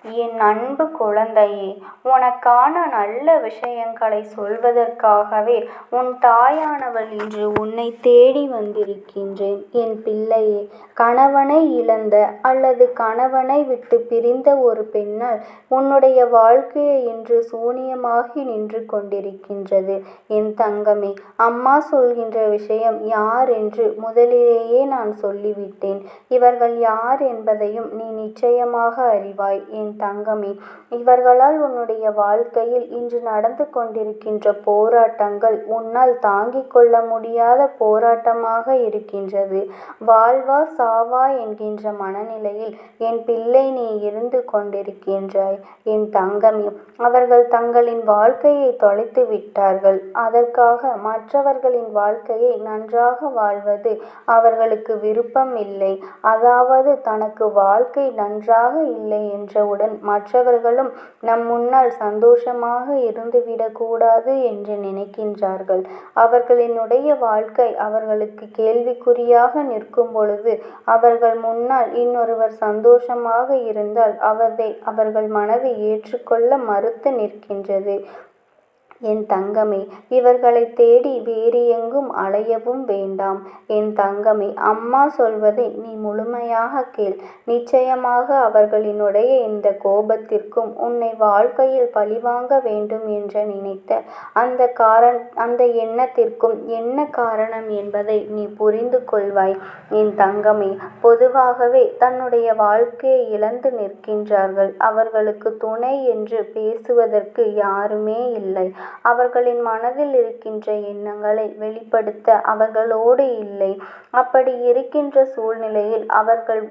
என் அன்பு குழந்தையே, உனக்கான நல்ல விஷயங்களை சொல்வதற்காகவே உன் தாயானவள் இன்று உன்னை தேடி வந்திருக்கின்றேன். என் பிள்ளையே, கணவனை இழந்த அல்லது கணவனை விட்டு பிரிந்த ஒரு பெண்ணால் உன்னுடைய வாழ்க்கையை இன்று சூனியமாகி நின்று கொண்டிருக்கின்றது. என் தங்கமே, அம்மா சொல்கின்ற விஷயம் யார் என்று முதலிலேயே நான் சொல்லிவிட்டேன். இவர்கள் யார் என்பதையும் நீ நிச்சயமாக அறிவாய். என் தங்கமே, இவர்களால் உன்னுடைய வாழ்க்கையில் இன்று நடந்து கொண்டிருக்கின்ற போராட்டங்கள் உன்னால் தாங்கிக் கொள்ள முடியாத போராட்டமாக இருக்கின்றது. வாழ்வா சாவா என்கின்ற மனநிலையில் என் பிள்ளை நீ இருந்து கொண்டிருக்கின்றாய். என் தங்கமே, அவர்கள் தங்களின் வாழ்க்கையை தொலைத்து விட்டார்கள். அதற்காக மற்றவர்களின் வாழ்க்கையை நன்றாக வாழ்வது அவர்களுக்கு விருப்பம் இல்லை. அதாவது தனக்கு வாழ்க்கை நன்றாக இல்லை என்றவுடன் மற்றவர்களும் நம் முன்னால் சந்தோஷமாக இருந்துவிடக்கூடாது என்று நினைக்கின்றார்கள். அவர்களினுடைய வாழ்க்கை அவர்களுக்கு கேள்விக்குறியாக நிற்கும் பொழுது அவர்கள் முன்னால் இன்னொருவர் சந்தோஷமாக இருந்தால் அவர்கள் மனதை ஏற்றுக்கொள்ள மறுத்து நிற்கின்றது. என் தங்கமே, இவர்களை தேடி வேறு எங்கும் அலையவும் வேண்டாம். என் தங்கமே, அம்மா சொல்வதை நீ முழுமையாக கேள். நிச்சயமாக அவர்களினுடைய இந்த கோபத்திற்கும் உன்னை வாழ்க்கையில் பழிவாங்க வேண்டும் என்று நினைத்த அந்த எண்ணத்திற்கும் என்ன காரணம் என்பதை நீ புரிந்து கொள்வாய். என் தங்கமே, பொதுவாகவே தன்னுடைய வாழ்க்கையை இழந்து நிற்கின்றார்கள். அவர்களுக்கு துணை என்று பேசுவதற்கு யாருமே இல்லை. அவர்களின் மனதில் இருக்கின்ற எண்ணங்களை வெளிப்படுத்த அவர்களோடு இல்லை. அப்படி இருக்கின்ற சூழ்நிலையில் அவர்கள்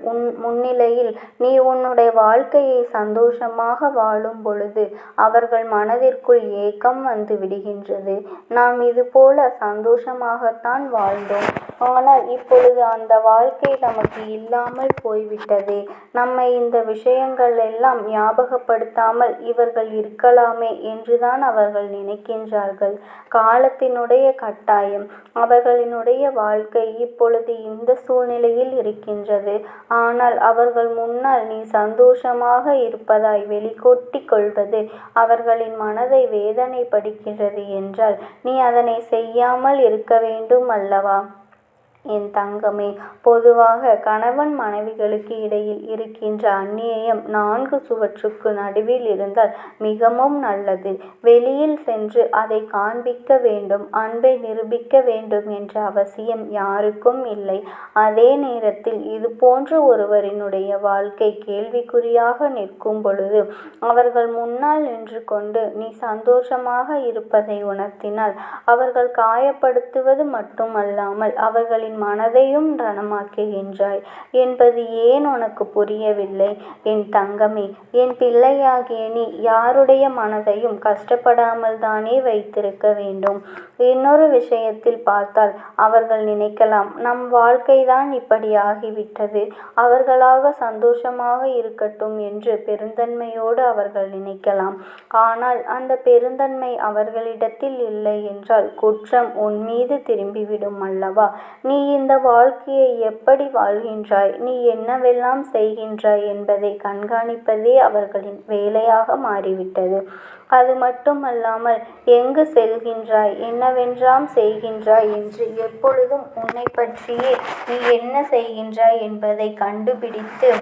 முன்னிலையில் நீ உன்னுடைய வாழ்க்கையை சந்தோஷமாக வாழும் பொழுது அவர்கள் மனதிற்குள் ஏக்கம் வந்து விடுகின்றது. நாம் இதுபோல சந்தோஷமாகத்தான் வாழ்ந்தோம், ஆனால் இப்பொழுது அந்த வாழ்க்கை நமக்கு இல்லாமல் போய்விட்டது. நம்மை இந்த விஷயங்கள் எல்லாம் ஞாபகப்படுத்தாமல் இவர்கள் இருக்கலாமே என்றுதான் அவர்கள் நினைக்கின்றார்கள். காலத்தினுடைய கட்டாயம் அவர்களினுடைய வாழ்க்கை இப்பொழுது இந்த சூழ்நிலையில் இருக்கின்றது. ஆனால் அவர்கள் முன்னால் நீ சந்தோஷமாக இருப்பதாய் வெளிக்கொட்டி கொள்வது அவர்களின் மனதை வேதனைப்படுகின்றது என்றால் நீ அதனை செய்யாமல் இருக்க வேண்டும் அல்லவா? என் தங்கமே, பொதுவாக கணவன் மனைவிகளுக்கு இடையில் இருக்கின்ற அந்நியம் 4 சுவற்றுக்கு நடுவில் இருந்தால் மிகவும் நல்லது. வெளியில் சென்று அதை காண்பிக்க வேண்டும், அன்பை நிரூபிக்க வேண்டும் என்ற அவசியம் யாருக்கும் இல்லை. அதே நேரத்தில் இது போன்ற ஒருவரினுடைய வாழ்க்கை கேள்விக்குறியாக நிற்கும் பொழுது அவர்கள் முன்னால் நின்று கொண்டு நீ சந்தோஷமாக இருப்பதை உணர்த்தினால் அவர்கள் காயப்படுத்துவது மட்டுமல்லாமல் அவர்களின் மனதையும் ரணமாக்குகின்றாய் என்பது ஏன் உனக்கு புரியவில்லை? என் தங்கமே, என் பிள்ளையாகிய நீ யாருடைய மனதையும் கஷ்டப்படாமல் தானே வைத்திருக்க வேண்டும். இன்னொரு விஷயத்தில் பார்த்தால் அவர்கள் நினைக்கலாம், நம் வாழ்க்கைதான் இப்படி ஆகிவிட்டது, அவர்களாக சந்தோஷமாக இருக்கட்டும் என்று பெருந்தன்மையோடு அவர்கள் நினைக்கலாம். ஆனால் அந்த பெருந்தன்மை அவர்களிடத்தில் இல்லை என்றால் குற்றம் உன் மீது திரும்பிவிடும் அல்லவா? நீ இந்த வாழ்க்கையை எப்படி வாழ்கின்றாய், நீ என்னவெல்லாம் செய்கின்றாய் என்பதை கண்காணிப்பதே அவர்களின் வேலையாக மாறிவிட்டது. அது மட்டுமல்லாமல் எங்கு செல்கின்றாய், என்னவென்றாம் செய்கின்றாய் என்று எப்பொழுதும் உன்னை பற்றியே நீ என்ன செய்கின்றாய் என்பதை கண்டுபிடித்து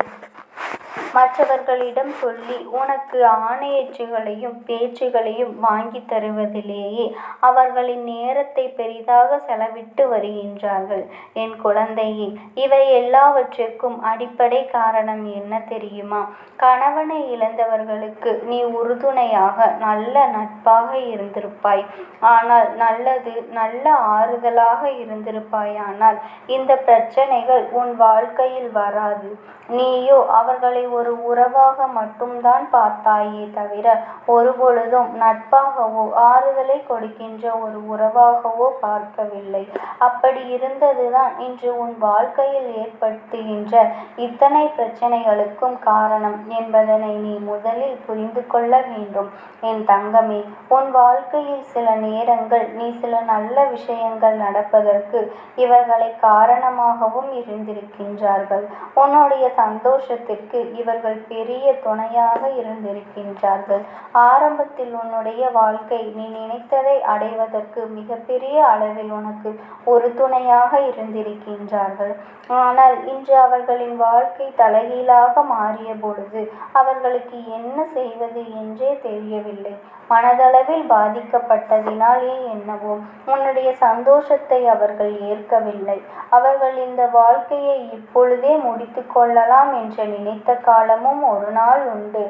மற்றவர்களிடம் சொல்லி உனக்கு ஆணையச்சுகளையும் பேச்சுகளையும் வாங்கி தருவதிலேயே அவர்களின் நேரத்தை பெரிதாக செலவிட்டு வருகின்றார்கள். என் குழந்தையே, இவை எல்லாவற்றிற்கும் அடிப்படை காரணம் என்ன தெரியுமா? கணவனை இழந்தவர்களுக்கு நீ உறுதுணையாக நல்ல நட்பாக இருந்திருப்பாய். ஆனால் நல்ல ஆறுதலாக இருந்திருப்பாய். ஆனால் இந்த பிரச்சனைகள் உன் வாழ்க்கையில் வராது. நீயோ அவர்களை ஒரு உறவாக மட்டும்தான் பார்த்தாயே தவிர ஒருபொழுதும் நட்பாகவோ ஆறுதலை கொடுக்கின்ற ஒரு உறவாகவோ பார்க்கவில்லை. அப்படி இருந்ததுதான் இன்று உன் வாழ்க்கையில் ஏற்படுத்துகின்ற இத்தனை பிரச்சனைகளுக்கும் காரணம் என்பதனை நீ முதலில் புரிந்து கொள்ள வேண்டும். என் தங்கமே, உன் வாழ்க்கையில் சில நேரங்கள் நீ சில நல்ல விஷயங்கள் நடப்பதற்கு இவர்களை காரணமாகவும் இருந்திருக்கின்றார்கள். உன்னுடைய சந்தோஷத்திற்கு இவர்கள் பெரிய துணையாக இருந்திருக்கின்றார்கள். ஆரம்பத்தில் உன்னுடைய வாழ்க்கை நீ நினைத்ததை அடைவதற்கு மிகப்பெரிய அளவில் உனக்கு ஒரு துணையாக இருந்திருக்கின்றார்கள். ஆனால் இன்று அவர்களின் வாழ்க்கை தலைகீழாக மாறிய பொழுது அவர்களுக்கு என்ன செய்வது என்றே தெரியவில்லை. மனதளவில் பாதிக்கப்பட்டதினாலே என்னவோ உன்னுடைய சந்தோஷத்தை அவர்கள் ஏற்கவில்லை. அவர்கள் இந்த வாழ்க்கையை இப்பொழுதே முடித்து கொள்ளலாம் என்று நினைத்த காலமும் ஒரு நாள் உண்டு.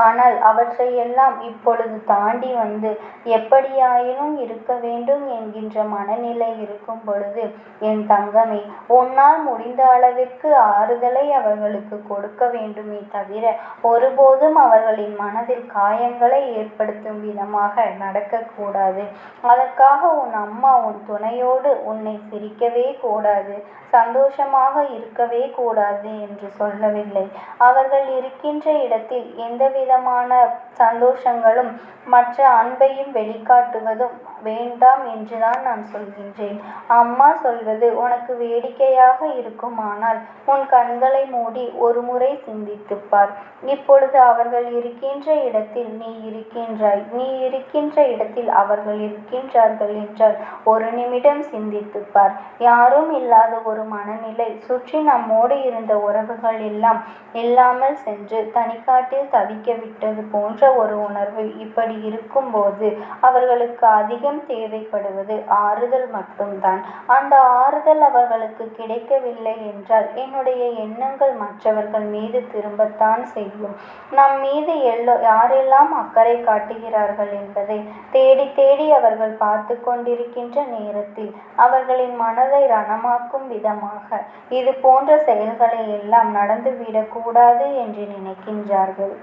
ஆனால் அவற்றையெல்லாம் இப்பொழுது தாண்டி வந்து எப்படியாயினும் இருக்க வேண்டும் என்கின்ற மனநிலை இருக்கும் பொழுது, என் தங்கமே, உன்னால் முடிந்த அளவிற்கு ஆறுதலை அவர்களுக்கு கொடுக்க வேண்டுமே தவிர ஒருபோதும் அவர்களின் மனதில் காயங்களை ஏற்படுத்தும் விதமாக நடக்கக்கூடாது. அதற்காக உன் அம்மா உன் துணையோடு உன்னை சிரிக்கவே கூடாது, சந்தோஷமாக இருக்கவே கூடாது என்று சொல்லவில்லை. அவர்கள் இருக்கின்ற இடத்தில் எந்தவிதமான சந்தோஷங்களும் மற்ற அன்பையும் வெளிக்காட்டுவதும் வேண்டாம் என்றுதான் நான் சொல்கின்றேன். அம்மா சொல்வது உனக்கு வேடிக்கையாக இருக்குமானால் உன் கண்களை மூடி ஒரு முறை சிந்தித்துப் பார். இப்பொழுது அவர்கள் இருக்கின்ற இடத்தில் நீ இருக்கின்றாய், நீ இருக்கின்ற இடத்தில் அவர்கள் இருக்கின்றார்கள் என்றால் ஒரு நிமிடம் சிந்தித்துப் பார். யாரும் இல்லாத ஒரு மனநிலை, சுற்றி நம்மோடு இருந்த உறவுகள் எல்லாம் இல்லாமல் சென்று தனிக்காட்டில் தவிக்க விட்டது போன்ற ஒரு உணர்வு. இப்படி இருக்கும்போது அவர்களுக்கு அதிகம் தேவைப்படுவது ஆறுதல் மட்டும்தான். அந்த ஆறுதல் அவர்களுக்கு கிடைக்கவில்லை என்றால் என்னுடைய எண்ணங்கள் மற்றவர்கள் மீது திரும்பத்தான் செய்யும். நம் மீது யாரெல்லாம் அக்கறை காட்டுகிறார்கள் என்பதை தேடி தேடி அவர்கள் பார்த்து கொண்டிருக்கின்ற நேரத்தில் அவர்களின் மனதை ரணமாக்கும் விதமாக இது போன்ற செயல்களை எல்லாம் நடந்துவிடக்கூடாது என்று நினைக்கின்றார்கள்.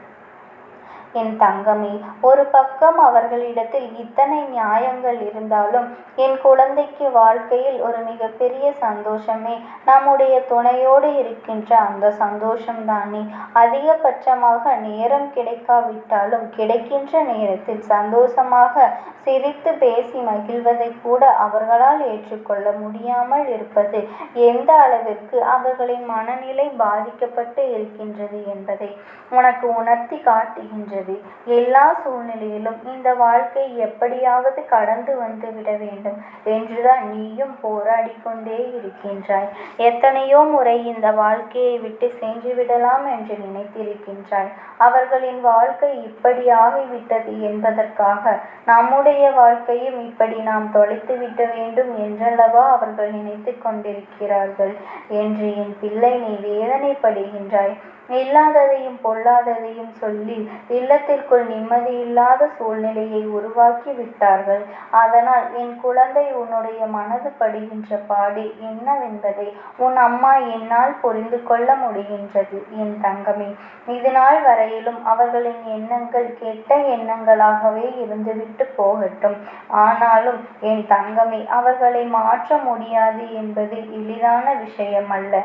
என் தங்கமே, ஒரு பக்கம் அவர்களிடத்தில் இத்தனை நியாயங்கள் இருந்தாலும் என் குழந்தைக்கு வாழ்க்கையில் ஒரு மிகப்பெரிய சந்தோஷமே நம்முடைய துணையோடு இருக்கின்ற அந்த சந்தோஷம்தானே. அதிகபட்சமாக நேரம் கிடைக்காவிட்டாலும் கிடைக்கின்ற நேரத்தில் சந்தோஷமாக சிரித்து பேசி மகிழ்வதை கூட அவர்களால் ஏற்றுக்கொள்ள முடியாமல் இருப்பது எந்த அளவிற்கு அவர்களின் மனநிலை பாதிக்கப்பட்டு இருக்கின்றது என்பதை உனக்கு உணர்த்தி காட்டுகின்றது. எல்லா சூழ்நிலையிலும் இந்த வாழ்க்கை எப்படியாவது கடந்து வந்து விட வேண்டும் என்றுதான் நீயும் போராடி கொண்டே இருக்கின்றாய். எத்தனையோ முறை இந்த வாழ்க்கையை விட்டு சென்று விடலாம் என்று நினைத்திருக்கின்றாய். அவர்களின் வாழ்க்கை இப்படி ஆகிவிட்டது என்பதற்காக நம்முடைய வாழ்க்கையும் இப்படி நாம் தொலைத்து விட வேண்டும் என்றல்லவா அவர்கள் நினைத்து கொண்டிருக்கிறார்கள் என்று என் பிள்ளை நீ வேதனைப்படுகின்றாய். இல்லாததையும் பொல்லாததையும் சொல்லி இல்லத்திற்குள் நிம்மதியில்லாத சூழ்நிலையை உருவாக்கி விட்டார்கள். அதனால் என் குழந்தை, உன்னுடைய மனது படுகின்ற பாடு என்னவென்பதை உன் அம்மா என்னால் புரிந்து கொள்ள முடிகின்றது. என் தங்கமே, இது நாள் வரையிலும் அவர்களின் எண்ணங்கள் கெட்ட எண்ணங்களாகவே இருந்துவிட்டு போகட்டும். ஆனாலும் என் தங்கமே, அவர்களை மாற்ற முடியாது என்பது எளிதான விஷயம் அல்ல.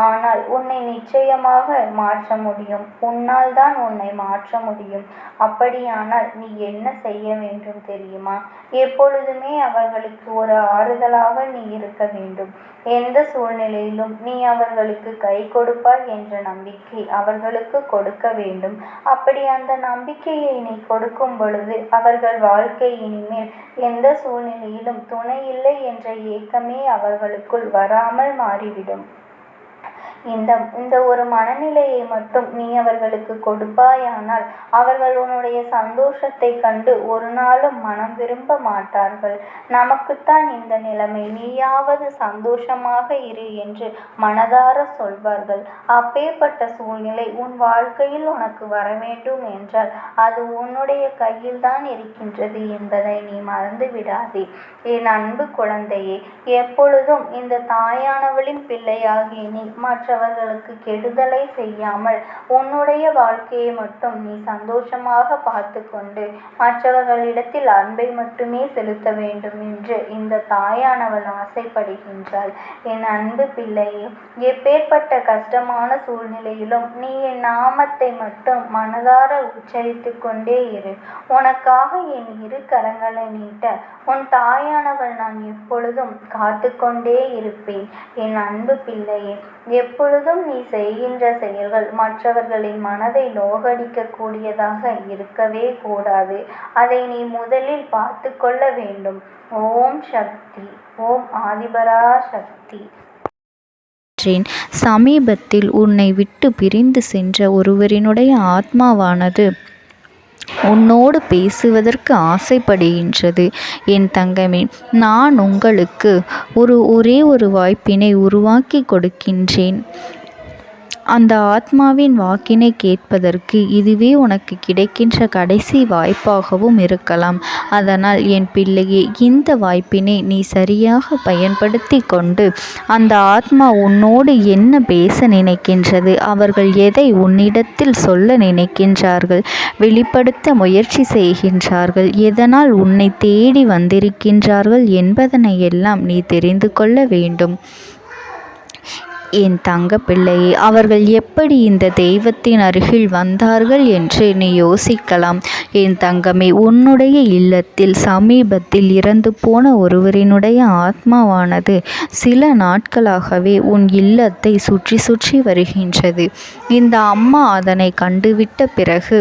ஆனால் உன்னை நிச்சயமாக மாற்ற முடியும். உன்னால் தான் உன்னை மாற்ற முடியும். அப்படியானால் நீ என்ன செய்ய வேண்டும் தெரியுமா? எப்பொழுதுமே அவர்களுக்கு ஒரு ஆறுதலாக நீ இருக்க வேண்டும். எந்த சூழ்நிலையிலும் நீ அவர்களுக்கு கை கொடுப்பாய் என்ற நம்பிக்கை அவர்களுக்கு கொடுக்க வேண்டும். அப்படி அந்த நம்பிக்கையை நீ கொடுக்கும் பொழுது அவர்கள் வாழ்க்கை இனிமேல் எந்த சூழ்நிலையிலும் துணை இல்லை என்ற ஏக்கமே அவர்களுக்குள் வராமல் மாறிவிடும். இந்த ஒரு மனநிலையை மட்டும் நீ அவர்களுக்கு கொடுப்பாயானால் அவர்கள் உன்னுடைய சந்தோஷத்தை கண்டு ஒரு நாளும் மனம் விரும்ப மாட்டார்கள். நமக்குத்தான் இந்த நிலைமை, நீயாவது சந்தோஷமாக இரு என்று மனதார சொல்வார்கள். அப்பேற்பட்ட சூழ்நிலை உன் வாழ்க்கையில் உனக்கு வர வேண்டும் என்றால் அது உன்னுடைய கையில்தான் இருக்கின்றது என்பதை நீ மறந்து விடாதே. என் அன்பு குழந்தையே, எப்பொழுதும் இந்த தாயானவளின் பிள்ளையாகிய நீ மற்றவர்களுக்கு கெடுதலை செய்யாமல் உன்னுடைய வாழ்க்கையை மட்டும் நீ சந்தோஷமாக பார்த்து கொண்டு மற்றவர்களிடத்தில் அன்பை மட்டுமே செலுத்த வேண்டும் என்று இந்த தாயானவள் ஆசைப்படுகின்றாள். என் அன்பு பிள்ளையே, எப்பேற்பட்ட கஷ்டமான சூழ்நிலையிலும் நீ என் நாமத்தை மட்டும் மனதார உச்சரித்து கொண்டே இரு. உனக்காக என் இரு கரங்களை நீட்ட உன் தாயானவள் நான் எப்பொழுதும் காத்து கொண்டே இருப்பேன். என் அன்பு பிள்ளையே, எப்பொழுதும் எப்பொழுதும் நீ செய்கின்ற செயல்கள் மற்றவர்களின் மனதை நோகடிக்க கூடியதாக இருக்கவே கூடாது. அதை நீ முதலில் பார்த்து கொள்ள வேண்டும். ஓம் சக்தி. ஓம் ஆதிபரா சக்தி. சமீபத்தில் உன்னை விட்டு பிரிந்து சென்ற ஒருவரினுடைய ஆத்மாவானது உன்னோடு பேசுவதற்கு ஆசைப்படுகின்றது. என் தங்கமே, நான் உங்களுக்கு ஒரே ஒரு வாய்ப்பினை உருவாக்கி கொடுக்கின்றேன். அந்த ஆத்மாவின் வாக்கினை கேட்பதற்கு இதுவே உனக்கு கிடைக்கின்ற கடைசி வாய்ப்பாகவும் இருக்கலாம். அதனால் என் பிள்ளையே, இந்த வாய்ப்பினை நீ சரியாக பயன்படுத்தி கொண்டு அந்த ஆத்மா உன்னோடு என்ன பேச நினைக்கின்றது, அவர்கள் எதை உன்னிடத்தில் சொல்ல நினைக்கின்றார்கள், வெளிப்படுத்த முயற்சி செய்கின்றார்கள், எதனால் உன்னை தேடி வந்திருக்கின்றார்கள் என்பதனை எல்லாம் நீ தெரிந்து கொள்ள வேண்டும். என் தங்க பிள்ளையே, அவர்கள் எப்படி இந்த தெய்வத்தின் அருகில் வந்தார்கள் என்று நீ யோசிக்கலாம். என் தங்கமே, உன்னுடைய இல்லத்தில் சமீபத்தில் இறந்து போன ஒருவரினுடைய ஆத்மாவானது சில நாட்களாகவே உன் இல்லத்தை சுற்றி சுற்றி வருகின்றது. இந்த அம்மா அதனை கண்டுவிட்ட பிறகு,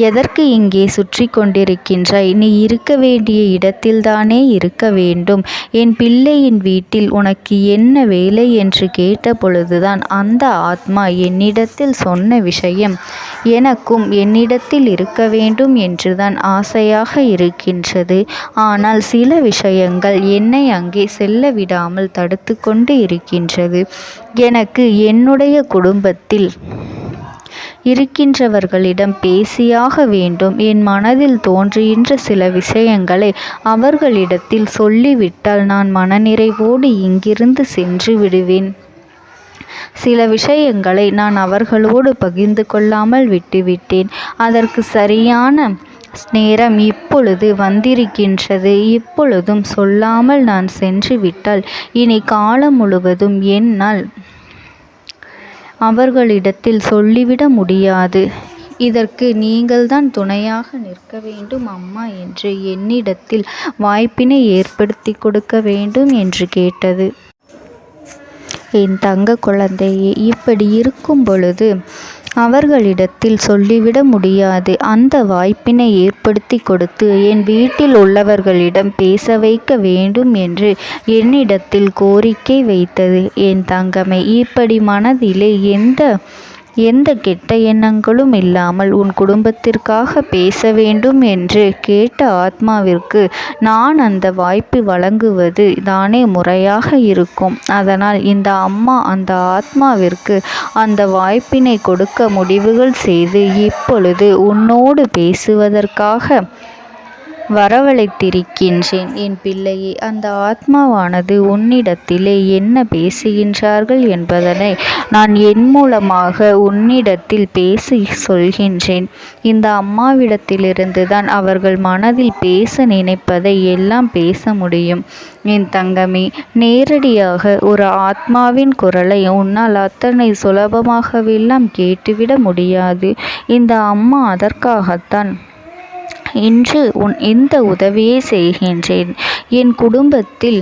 எதற்கு இங்கே சுற்றி கொண்டிருக்கின்றாய்? நீ இருக்க வேண்டிய இடத்தில்தானே இருக்க வேண்டும். என் பிள்ளையின் வீட்டில் உனக்கு என்ன வேலை என்று கேட்ட பொழுதுதான் அந்த ஆத்மா என்னிடத்தில் சொன்ன விஷயம், எனக்கும் என்னிடத்தில் இருக்க வேண்டும் என்றுதான் ஆசையாக இருக்கின்றது. ஆனால் சில விஷயங்கள் என்னை அங்கே செல்ல விடாமல் தடுத்து கொண்டு இருக்கின்றது. எனக்கு என்னுடைய குடும்பத்தில் இருக்கின்றவர்களிடம் பேசியாக வேண்டும். என் மனதில் தோன்றுகின்ற சில விஷயங்களை அவர்களிடத்தில் சொல்லிவிட்டால் நான் மனநிறைவோடு இங்கிருந்து சென்று விடுவேன். சில விஷயங்களை நான் அவர்களோடு பகிர்ந்து கொள்ளாமல் விட்டுவிட்டேன். அதற்கு சரியான நேரம் இப்பொழுது வந்திருக்கின்றது. இப்பொழுதும் சொல்லாமல் நான் சென்று விட்டால் இனி காலம் முழுவதும் என்னால் அவர்களிடத்தில் சொல்லிவிட முடியாது. இதற்கு நீங்கள்தான் துணையாக நிற்க வேண்டும் அம்மா என்று என்னிடத்தில் வாய்ப்பினை ஏற்படுத்தி கொடுக்க வேண்டும் என்று கேட்டது. என் தங்க குழந்தையே, இப்படி இருக்கும் பொழுது அவர்களிடத்தில் சொல்லிவிட முடியாது. அந்த வாய்ப்பினை ஏற்படுத்தி கொடுத்து என் வீட்டில் உள்ளவர்களிடம் பேச வைக்க வேண்டும் என்று என்னிடத்தில் கோரிக்கை வைத்தது. என் தங்கமே, இப்படி மனதிலே எந்த கெட்ட எண்ணங்களும் இல்லாமல் உன் குடும்பத்திற்காக பேச வேண்டும் என்று கேட்ட ஆத்மாவிற்கு நான் அந்த வாய்ப்பு வழங்குவது தானே முறையாக இருக்கும். அதனால் இந்த அம்மா அந்த ஆத்மாவிற்கு அந்த வாய்ப்பினை கொடுக்க முடிவுகள் செய்து இப்பொழுது உன்னோடு பேசுவதற்காக வரவழைத்திருக்கின்றேன். என் பிள்ளையே, அந்த ஆத்மாவானது உன்னிடத்திலே என்ன பேசுகின்றார்கள் என்பதனை நான் என் மூலமாக உன்னிடத்தில் பேசி சொல்கின்றேன். இந்த அம்மாவிடத்திலிருந்து தான் அவர்கள் மனதில் பேச நினைப்பதை எல்லாம் பேச முடியும். என் தங்கமே, நேரடியாக ஒரு ஆத்மாவின் குரலை உன்னால் அத்தனை சுலபமாகவெல்லாம் கேட்டுவிட முடியாது. இந்த அம்மா அதற்காகத்தான் இன்று இந்த உதவியை செய்கின்றேன். என் குடும்பத்தில்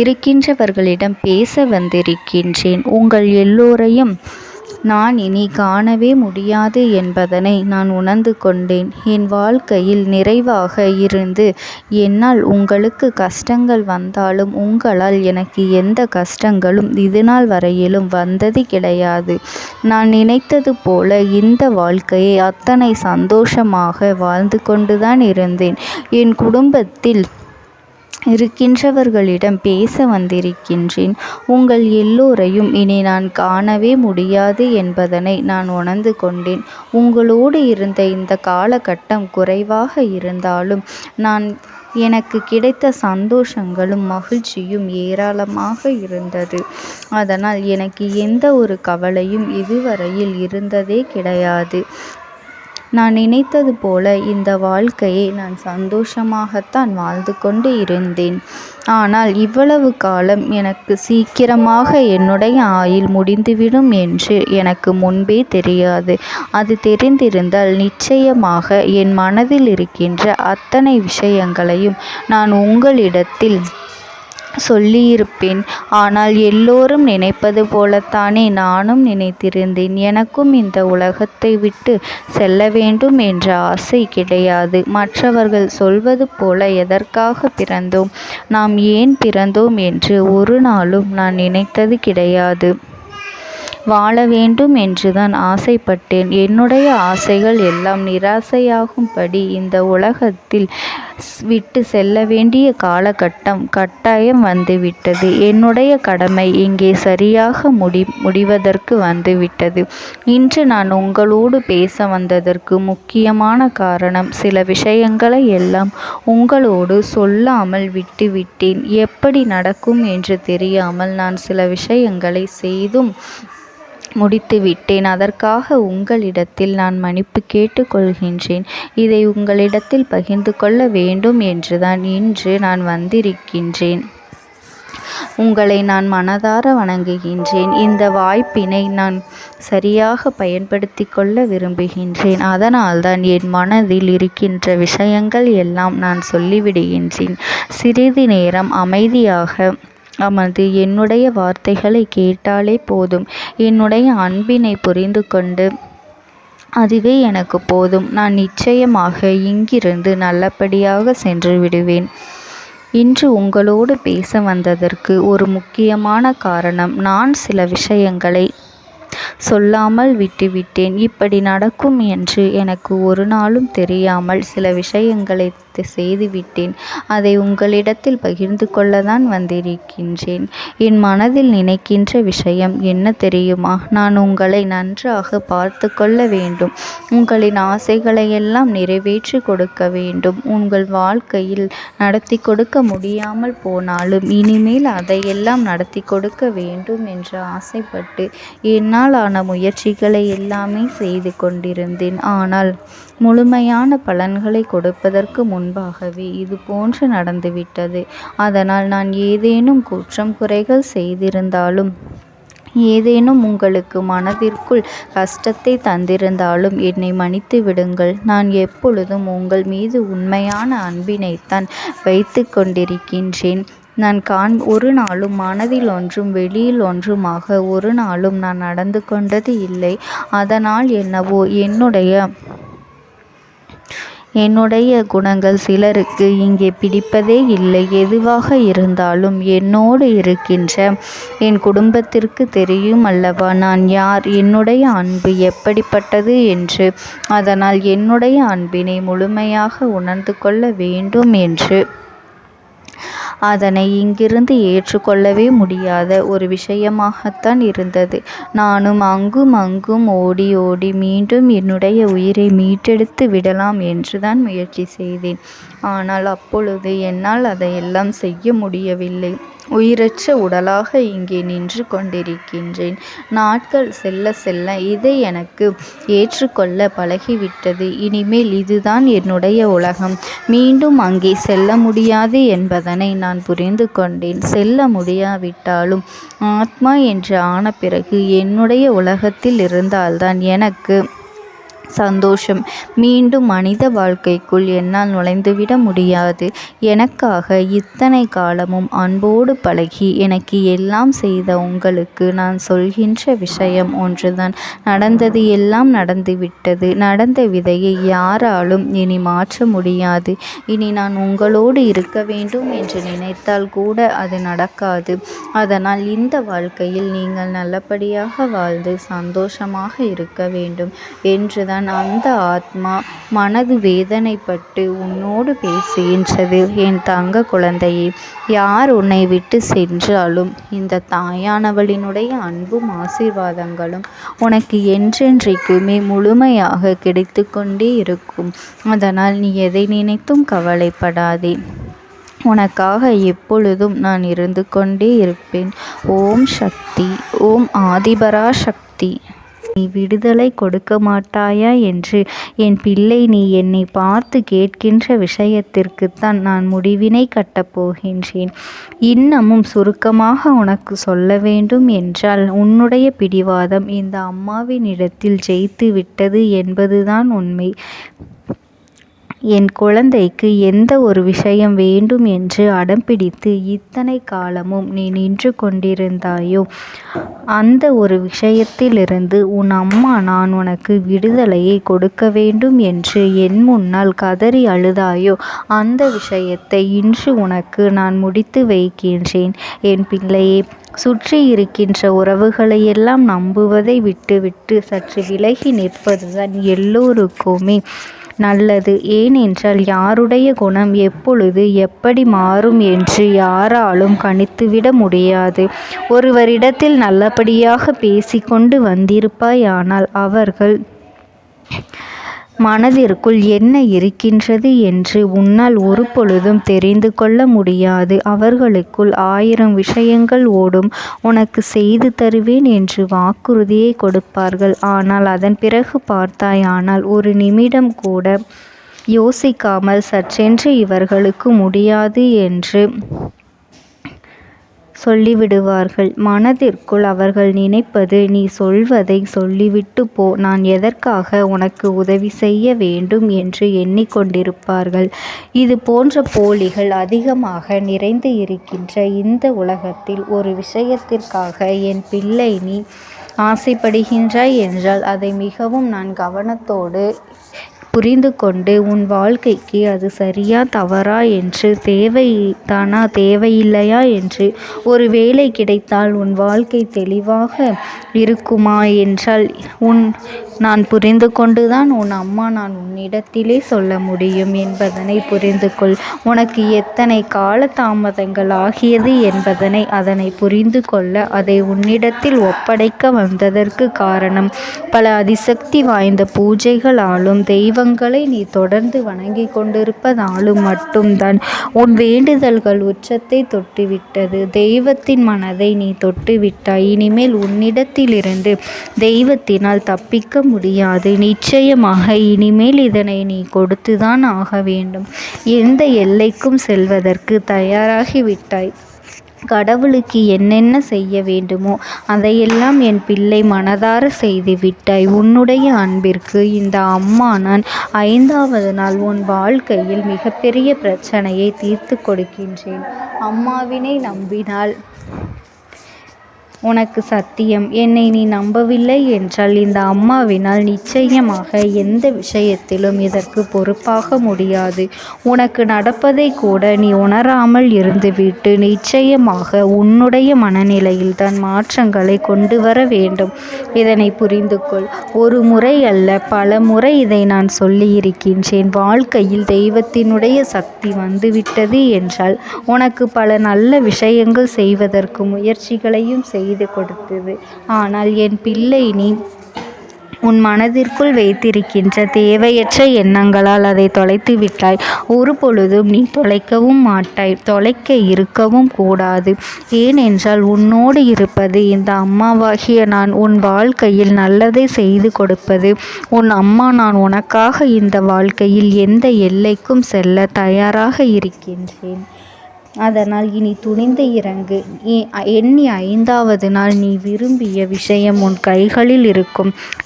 இருக்கின்றவர்களிடம் பேச வந்திருக்கின்றேன். உங்கள் எல்லோரையும் நான் இனி காணவே முடியாது என்பதனை நான் உணர்ந்து கொண்டேன். என் வாழ்க்கையில் நிறைவாக இருந்து என்னால் உங்களுக்கு கஷ்டங்கள் வந்தாலும் உங்களால் எனக்கு எந்த கஷ்டங்களும் இதுநாள் வரையிலும் வந்தது கிடையாது. நான் நினைத்தது போல இந்த வாழ்க்கையை அத்தனை சந்தோஷமாக வாழ்ந்து கொண்டுதான் இருந்தேன். என் குடும்பத்தில் இருக்கின்றவர்களிடம் பேச வந்திருக்கின்றேன். உங்கள் எல்லோரையும் இனி நான் காணவே முடியாது என்பதனை நான் உணர்ந்து கொண்டேன். உங்களோடு இருந்த இந்த காலகட்டம் குறைவாக இருந்தாலும் எனக்கு கிடைத்த சந்தோஷங்களும் மகிழ்ச்சியும் ஏராளமாக இருந்தது. அதனால் எனக்கு எந்த ஒரு கவலையும் இதுவரையில் இருந்ததே கிடையாது. நான் நினைத்தது போல இந்த வாழ்க்கையை நான் சந்தோஷமாகத்தான் வாழ்ந்து கொண்டு இருந்தேன். ஆனால் இவ்வளவு காலம் எனக்கு சீக்கிரமாக என்னுடைய ஆயுள் முடிந்துவிடும் என்று எனக்கு முன்பே தெரியாது. அது தெரிந்திருந்தால் நிச்சயமாக என் மனதில் இருக்கின்ற அத்தனை விஷயங்களையும் நான் உங்களிடத்தில் சொல்லியிருப்பேன். ஆனால் எல்லோரும் நினைப்பது போலத்தானே நானும் நினைத்திருந்தேன். எனக்கும் இந்த உலகத்தை விட்டு செல்ல வேண்டும் என்ற ஆசை கிடையாது. மற்றவர்கள் சொல்வது போல எதற்காக பிறந்தோம், நாம் ஏன் பிறந்தோம் என்று ஒரு நாளும் நான் நினைத்தது கிடையாது. வாழ வேண்டும் என்றுதான் ஆசைப்பட்டேன். என்னுடைய ஆசைகள் எல்லாம் நிராசையாகும்படி இந்த உலகத்தில் விட்டு செல்ல வேண்டிய காலகட்டம் கட்டாயம் வந்துவிட்டது. என்னுடைய கடமை இங்கே சரியாக முடிவதற்கு வந்துவிட்டது. இன்று நான் உங்களோடு பேச வந்ததற்கு முக்கியமான காரணம், சில விஷயங்களை எல்லாம் உங்களோடு சொல்லாமல் விட்டுவிட்டேன். எப்படி நடக்கும் என்று தெரியாமல் நான் சில விஷயங்களை செய்தும் முடித்துவிட்டேன். அதற்காக உங்களிடத்தில் நான் மன்னிப்பு கேட்டுக்கொள்கின்றேன். இதை உங்களிடத்தில் பகிர்ந்து கொள்ள வேண்டும் என்றுதான் இன்று நான் வந்திருக்கின்றேன். உங்களை நான் மனதார வணங்குகின்றேன். இந்த வாய்ப்பினை நான் சரியாக பயன்படுத்தி கொள்ள விரும்புகின்றேன். அதனால்தான் என் மனதில் இருக்கின்ற விஷயங்கள் எல்லாம் நான் சொல்லிவிடுகின்றேன். சிறிது நேரம் அமைதியாக அமர்ந்து என்னுடைய வார்த்தைகளை கேட்டாலே போதும். என்னுடைய அன்பினை புரிந்து கொண்டு அதுவே எனக்கு போதும். நான் நிச்சயமாக இங்கிருந்து நல்லபடியாக சென்று விடுவேன். இன்று உங்களோடு பேச வந்ததற்கு ஒரு முக்கியமான காரணம், நான் சில விஷயங்களை சொல்லாமல் விட்டுவிட்டேன். இப்படி நடக்கும் என்று எனக்கு ஒரு நாளும் தெரியாமல் சில விஷயங்களை செய்துவிட்டேன். அதை உங்களிடத்தில் பகிர்ந்து கொள்ளத்தான் வந்திருக்கின்றேன். என் மனதில் நினைக்கின்ற விஷயம் என்ன தெரியுமா? நான் உங்களை நன்றாக பார்த்து கொள்ள வேண்டும். உங்களின் ஆசைகளை எல்லாம் நிறைவேற்றி கொடுக்க வேண்டும். உங்கள் வாழ்க்கையில் நடத்தி கொடுக்க முடியாமல் போனாலும் இனிமேல் அதையெல்லாம் நடத்தி கொடுக்க வேண்டும் என்று ஆசைப்பட்டு என்னால் ஆன முயற்சிகளை எல்லாமே செய்து கொண்டிருந்தேன். ஆனால் முழுமையான பலன்களை கொடுப்பதற்கு முன்பாகவே இது போன்று நடந்துவிட்டது. அதனால் நான் ஏதேனும் குற்றம் குறைகள் செய்திருந்தாலும், ஏதேனும் உங்களுக்கு மனதிற்குள் கஷ்டத்தை தந்திருந்தாலும் என்னை மன்னித்து விடுங்கள். நான் எப்பொழுதும் உங்கள் மீது உண்மையான அன்பினைத்தான் வைத்து கொண்டிருக்கின்றேன். நான் ஒரு நாளும் மனதில் ஒன்றும் வெளியில் ஒன்றுமாக ஒரு நாளும் நான் நடந்து கொண்டது இல்லை. அதனால் என்னவோ என்னுடைய குணங்கள் சிலருக்கு இங்கே பிடிப்பதே இல்லை. எதுவாக இருந்தாலும் என்னோடு இருக்கின்ற என் குடும்பத்திற்கு தெரியும் அல்லவா நான் யார், என்னுடைய அன்பு எப்படிப்பட்டது என்று. அதனால் என்னுடைய அன்பினை முழுமையாக உணர்ந்து கொள்ள வேண்டும் என்று அதனை இங்கிருந்து ஏற்றுக்கொள்ளவே முடியாத ஒரு விஷயமாகத்தான் இருந்தது. நானும் அங்கும் ஓடி ஓடி மீண்டும் என்னுடைய உயிரை மீட்டெடுத்து விடலாம் என்றுதான் முயற்சி செய்தேன். ஆனால் அப்பொழுது என்னால் அதையெல்லாம் செய்ய முடியவில்லை. உயிரற்ற உடலாக இங்கே நின்று கொண்டிருக்கின்றேன். நாட்கள் செல்ல செல்ல இதை எனக்கு ஏற்றுக்கொள்ள பழகிவிட்டது. இனிமேல் இதுதான் என்னுடைய உலகம். மீண்டும் அங்கே செல்ல முடியாது என்பதனை நான் புரிந்து கொண்டேன். செல்ல முடியாவிட்டாலும் ஆத்மா என்று ஆன பிறகு என்னுடைய உலகத்தில் இருந்தால்தான் எனக்கு சந்தோஷம். மீண்டும் மனித வாழ்க்கைக்குள் என்னால் நுழைந்துவிட முடியாது. எனக்காக இத்தனை காலமும் அன்போடு பழகி எனக்கு எல்லாம் செய்த உங்களுக்கு நான் சொல்கின்ற விஷயம் ஒன்றுதான். நடந்தது எல்லாம் நடந்துவிட்டது. நடந்த விதையை யாராலும் இனி மாற்ற முடியாது. இனி நான் உங்களோடு இருக்க வேண்டும் என்று நினைத்தால் கூட அது நடக்காது. அதனால் இந்த வாழ்க்கையில் நீங்கள் நல்லபடியாக வாழ்ந்து சந்தோஷமாக இருக்க வேண்டும் என்றுதான் அந்த ஆத்மா மனது வேதனைப்பட்டு உன்னோடு பேசுகின்றது. என் தங்க குழந்தையே, யார் உன்னை விட்டு சென்றாலும் இந்த தாயானவளினுடைய அன்பும் ஆசீர்வாதங்களும் உனக்கு என்றென்றைக்குமே முழுமையாக கிடைத்து கொண்டே இருக்கும். அதனால் நீ எதை நினைத்தும் கவலைப்படாதே. உனக்காக எப்பொழுதும் நான் இருந்து கொண்டே இருப்பேன். ஓம் சக்தி. ஓம் ஆதிபரா சக்தி. நீ விடுதலை கொடுக்க மாட்டாயா என்று என் பிள்ளை, நீ என்னை பார்த்து கேட்கின்ற விஷயத்திற்குத்தான் நான் முடிவினை கட்டப் போகின்றேன். இன்னமும் சுருக்கமாக உனக்கு சொல்ல வேண்டும் என்றால், உன்னுடைய பிடிவாதம் இந்த அம்மாவினிடத்தில் ஜெயித்து விட்டது என்பதுதான் உண்மை. என் குழந்தைக்கு எந்த ஒரு விஷயம் வேண்டும் என்று அடம்பிடித்து இத்தனை காலமும் நீ நின்று கொண்டிருந்தாயோ, அந்த ஒரு விஷயத்திலிருந்து உன் அம்மா நான் உனக்கு விடுதலையை கொடுக்க வேண்டும் என்று என் முன்னால் கதறி அழுதாயோ, அந்த விஷயத்தை இன்று உனக்கு நான் முடித்து வைக்கின்றேன். என் பிள்ளையே, சுற்றி இருக்கின்ற உறவுகளையெல்லாம் நம்புவதை விட்டுவிட்டு சற்று விலகி நிற்பதுதான் எல்லோருக்குமே நல்லது. ஏனென்றால் யாருடைய குணம் எப்பொழுது எப்படி மாறும் என்று யாராலும் கணித்துவிட முடியாது. ஒருவரிடத்தில் நல்லபடியாக பேசிக்கொண்டு வந்திருப்பாயானால் அவர்கள் மனதிற்குள் என்ன இருக்கின்றது என்று உன்னால் ஒரு பொழுதும் தெரிந்து கொள்ள முடியாது. அவர்களுக்குள் 1000 விஷயங்கள் ஓடும். உனக்கு செய்து தருவேன் என்று வாக்குறுதியை கொடுப்பார்கள். ஆனால் அதன் பிறகு பார்த்தாயானால் ஒரு நிமிடம் கூட யோசிக்காமல் சற்றென்று இவர்களுக்கு முடியாது என்று சொல்லிவிடுவார்கள். மனதிற்குள் அவர்கள் நினைப்பது, நீ சொல்வதை சொல்லிவிட்டு போ, நான் எதற்காக உனக்கு உதவி செய்ய வேண்டும் என்று எண்ணிக்கொண்டிருப்பார்கள். இது போன்ற போலிகள் அதிகமாக நிறைந்து இருக்கின்ற இந்த உலகத்தில் ஒரு விஷயத்திற்காக என் பிள்ளை நீ ஆசைப்படுகின்றாய் என்றால் அதை மிகவும் நான் கவனத்தோடு புரிந்து கொண்டு உன் வாழ்க்கைக்கு அது சரியா தவறா என்று, தேவைதானா தேவையில்லையா என்று, ஒரு வேலை கிடைத்தால் உன் வாழ்க்கை தெளிவாக இருக்குமா என்றால் நான் புரிந்து கொண்டுதான் உன் அம்மா நான் உன்னிடத்திலே சொல்ல முடியும் என்பதனை புரிந்து கொள். உனக்கு எத்தனை கால தாமதங்கள் ஆகியது என்பதனை அதனை புரிந்து கொள்ள அதை உன்னிடத்தில் ஒப்படைக்க வந்ததற்கு காரணம், பல அதிசக்தி வாய்ந்த பூஜைகளாலும் தெய்வங்களை நீ தொடர்ந்து வணங்கி கொண்டிருப்பதாலும் மட்டும்தான் உன் வேண்டுதல்கள் உச்சத்தை தொட்டுவிட்டது. தெய்வத்தின் மனதை நீ தொட்டுவிட்டாய். இனிமேல் உன்னிடத்திலிருந்து தெய்வத்தினால் தப்பிக்க முடியாது. நிச்சயமாக இனிமேல் இதனை நீ கொடுத்துதான் ஆக வேண்டும். எந்த எல்லைக்கும் செல்வதற்கு தயாராகிவிட்டாய். கடவுளுக்கு என்னென்ன செய்ய வேண்டுமோ அதையெல்லாம் என் பிள்ளை மனதார செய்து விட்டாய். உன்னுடைய அன்பிற்கு இந்த அம்மா நான் 5வது நாள் உன் வாழ்க்கையில் மிகப்பெரிய பிரச்சனையை தீர்த்து கொடுக்கின்றேன். அம்மாவினை நம்பினால் உனக்கு சத்தியம். என்னை நீ நம்பவில்லை என்றால் இந்த அம்மாவினால் நிச்சயமாக எந்த விஷயத்திலும் இதற்கு பொறுப்பாக முடியாது. உனக்கு நடப்பதை கூட நீ உணராமல் இருந்துவிட்டு நிச்சயமாக உன்னுடைய மனநிலையில் தான் மாற்றங்களை கொண்டு வர வேண்டும். இதனை புரிந்து கொள். ஒரு முறை அல்ல, பல முறை இதை நான் சொல்லியிருக்கின்றேன். வாழ்க்கையில் தெய்வத்தினுடைய சக்தி வந்துவிட்டது என்றால் உனக்கு பல நல்ல விஷயங்கள் செய்வதற்கு முயற்சிகளையும் செய்து கொடுத்தது. ஆனால் என் பிள்ளை நீ உன் மனதிற்குள் வைத்திருக்கின்ற தேவையற்ற எண்ணங்களால் அதை தொலைத்து விட்டாய். ஒரு பொழுதும் நீ தொலைக்கவும் மாட்டாய். தொலைக்க இருக்கவும் கூடாது. ஏனென்றால் உன்னோடு இருப்பது இந்த அம்மாவாகிய நான். உன் வாழ்க்கையில் நல்லதை செய்து கொடுப்பது உன் அம்மா நான். உனக்காக இந்த வாழ்க்கையில் எந்த எல்லைக்கும் செல்ல தயாராக இருக்கின்றேன். அதனால் இனி துணிந்து இறங்கு. எண்ணி 5வது நாள் நீ விரும்பிய விஷயம் உன் கைகளில் இருக்கும்.